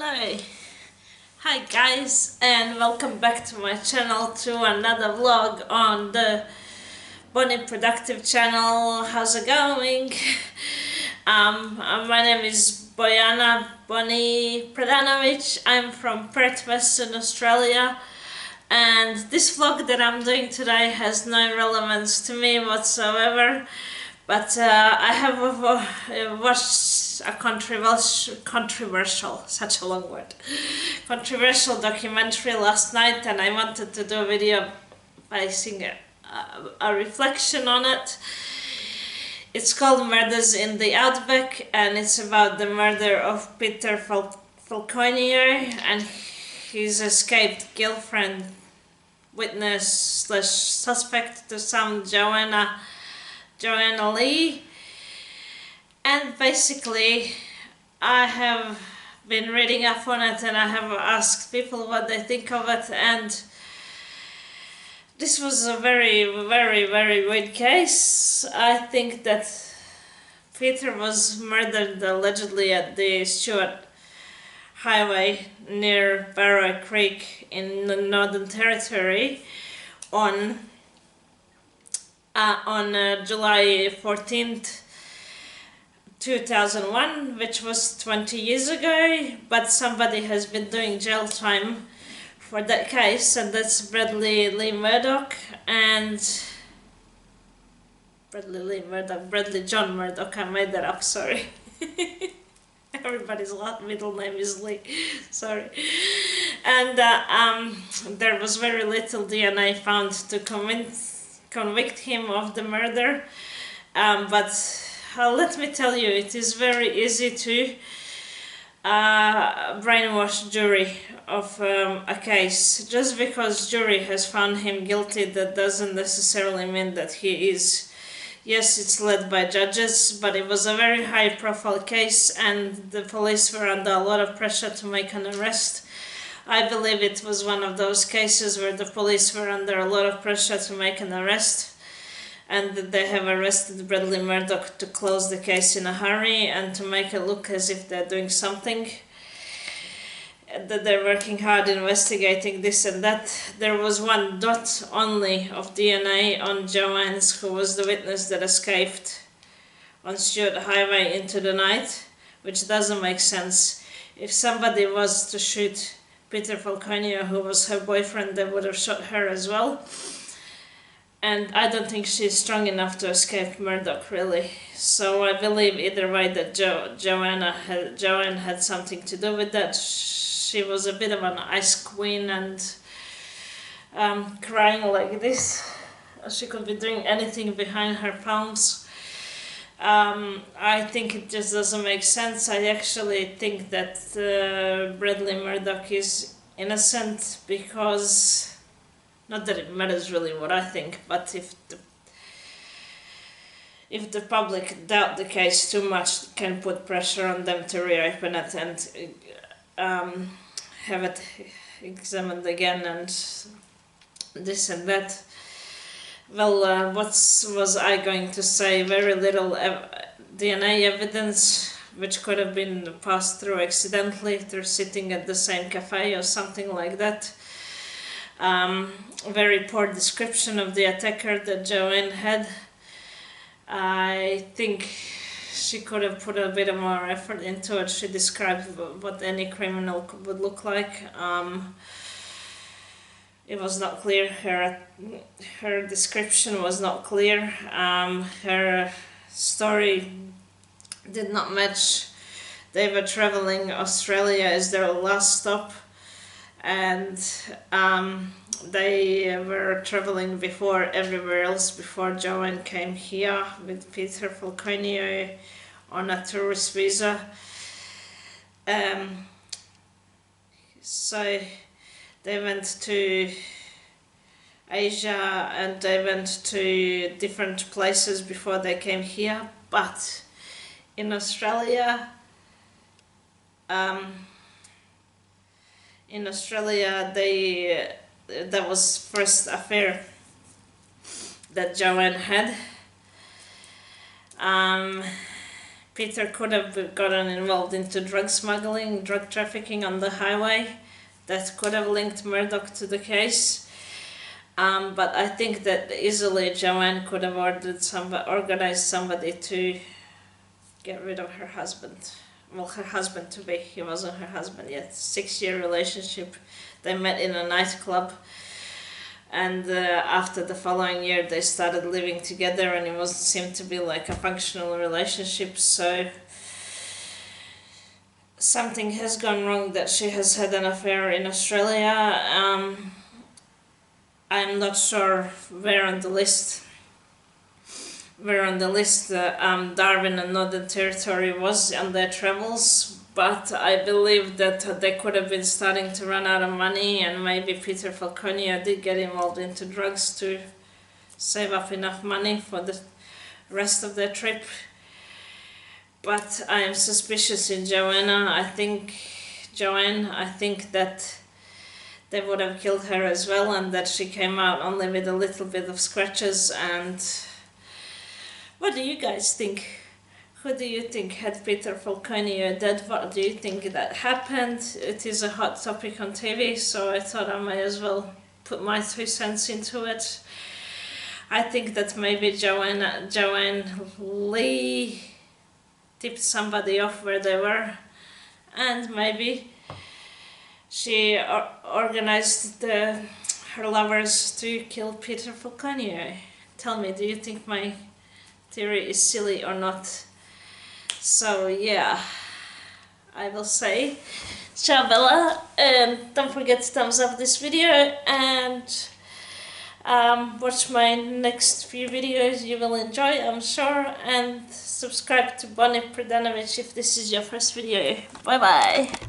Hello, hi guys, and welcome back to my channel, to another vlog on the Bonnie Productive channel. How's it going? My name is Bojana Bonnie Pradanovic. I'm from Perth, Western Australia, and this vlog that I'm doing today has no relevance to me whatsoever. But I have watched a controversial, such a long word, controversial documentary last night, and I wanted to do a video basing a reflection on it. It's called Murders in the Outback, and it's about the murder of Peter Falconio and his escaped girlfriend, witness slash suspect to some Joanna Lee. And basically I have been reading up on it, and I have asked people what they think of it, and this was a very weird case. I think that Peter was murdered allegedly at the Stewart Highway near Barrow Creek in the Northern Territory on July 14th 2001, which was 20 years ago, but somebody has been doing jail time for that case, and that's Bradley John Murdoch. I made that up, sorry. Everybody's middle name is Lee, sorry. And there was very little DNA found to convict him of the murder, but let me tell you, it is very easy to brainwash jury of a case. Just because jury has found him guilty, that doesn't necessarily mean that he is. Yes, it's led by judges, but it was a very high profile case, and the police were under a lot of pressure to make an arrest. I believe it was one of those cases where the police were under a lot of pressure to make an arrest, and that they have arrested Bradley Murdoch to close the case in a hurry and to make it look as if they're doing something, that they're working hard investigating this and that. There was one dot only of DNA on Joanne's, who was the witness that escaped on Stewart Highway into the night, which doesn't make sense. If somebody was to shoot Peter Falconio, who was her boyfriend, they would have shot her as well. And I don't think she's strong enough to escape Murdoch, really. So I believe either way that Joanne had something to do with that. She was a bit of an ice queen and crying like this. She could be doing anything behind her palms. I think it just doesn't make sense. I actually think that Bradley Murdoch is innocent, because, not that it matters really what I think, but if the public doubt the case too much, it can put pressure on them to reopen it and have it examined again and this and that. Well, what was I going to say? Very little DNA evidence, which could have been passed through accidentally through sitting at the same cafe or something like that. Very poor description of the attacker that Joanne had. I think she could have put a bit more effort into it. She described what any criminal would look like. It was not clear. Her description was not clear. Her story did not match. They were traveling Australia as their last stop, and they were traveling before everywhere else, before Joanne came here with Peter Falconio on a tourist visa. So they went to Asia and they went to different places before they came here, but in Australia, that was first affair that Joanne had. Peter could have gotten involved into drug smuggling, drug trafficking on the highway. That could have linked Murdoch to the case. But I think that easily Joanne could have organized somebody to get rid of her husband. Well, her husband to be. He wasn't her husband yet. 6-year relationship. They met in a nightclub. And after the following year they started living together, and it seemed to be like a functional relationship. So something has gone wrong, that she has had an affair in Australia. I'm not sure where on the list Darwin and Northern Territory was on their travels, but I believe that they could have been starting to run out of money, and maybe Peter Falconio did get involved into drugs to save up enough money for the rest of their trip. But I am suspicious in Joanne. I think that they would have killed her as well, and that she came out only with a little bit of scratches. And what do you guys think? Who do you think had Peter Falconio dead? What do you think that happened? It is a hot topic on TV, so I thought I might as well put my 2 cents into it. I think that maybe Joanne Lee tipped somebody off where they were, and maybe she organized her lovers to kill Peter Falconio. Tell me, do you think my theory is silly or not? So yeah, I will say ciao Bella, and don't forget to thumbs up this video, and watch my next few videos. You will enjoy, I'm sure, and subscribe to Bonnie Predanovic if this is your first video. Bye bye.